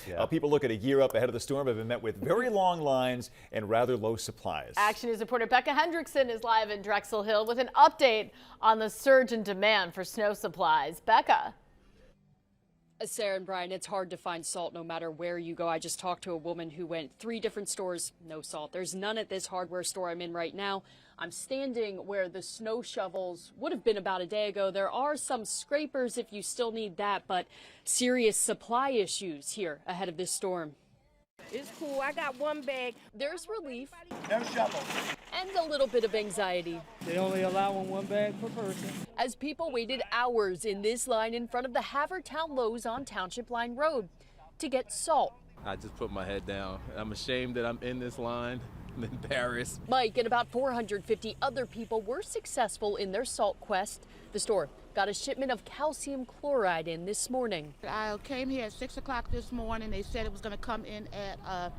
Yeah. People looking to gear up ahead of the storm have been met with very long lines and rather low supplies. Action News reporter Becca Hendrickson is live in Drexel Hill with an update on the surge in demand for snow supplies. Becca. Sarah and Brian, it's hard to find salt no matter where you go. I just talked to a woman who went 3 different stores, no salt. There's none at this hardware store I'm in right now. I'm standing where the snow shovels would have been about a day ago. There are some scrapers if you still need that, but serious supply issues here ahead of this storm. It's cool. I got one bag. There's relief. No shovel. And a little bit of anxiety. They only allow one bag per person. As people waited hours in this line in front of the Havertown Lowe's on Township Line Road to get salt. I just put my head down. I'm ashamed that I'm in this line. I'm embarrassed. Mike and about 450 other people were successful in their salt quest. The store got a shipment of calcium chloride in this morning. I came here at 6 o'clock this morning. They said it was going to come in at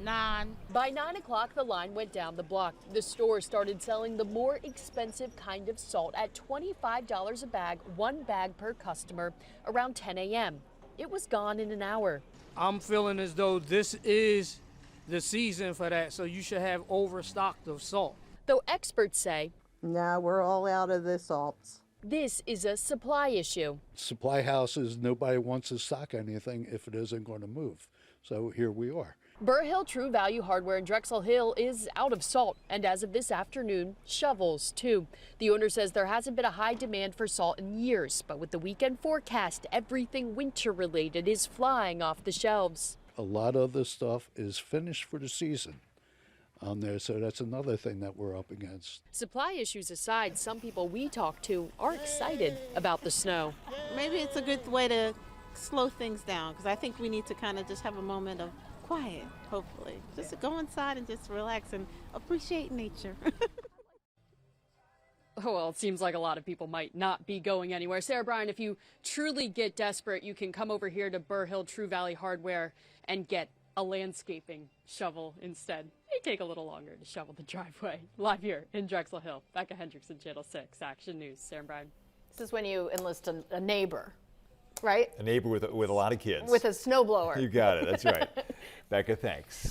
9. By 9 o'clock, the line went down the block. The store started selling the more expensive kind of salt at $25 a bag, 1 bag per customer, around 10 a.m. It was gone in an hour. I'm feeling as though this is the season for that, so you should have overstocked of salt. Though experts say, no, we're all out of the salts. This is a supply issue. Supply houses, nobody wants to stock anything if it isn't going to move. So here we are. Burr Hill True Value Hardware in Drexel Hill is out of salt, and as of this afternoon, shovels too. The owner says there hasn't been a high demand for salt in years, but with the weekend forecast, everything winter related is flying off the shelves. A lot of this stuff is finished for the season on there, so that's another thing that we're up against. Supply issues aside, some people we talk to are excited about the snow. Maybe it's a good way to slow things down, because I think we need to kind of just have a moment of quiet, hopefully. Just to go inside and just relax and appreciate nature. Oh, well, it seems like a lot of people might not be going anywhere. Sarah, Brian, if you truly get desperate, you can come over here to Burr Hill True Valley Hardware and get a landscaping shovel instead. It may take a little longer to shovel the driveway. Live here in Drexel Hill. Becca Hendrickson, Channel 6, Action News. Sarah and Brian. This is when you enlist a neighbor, right? A neighbor with a lot of kids. With a snowblower. You got it. That's right. Becca, thanks.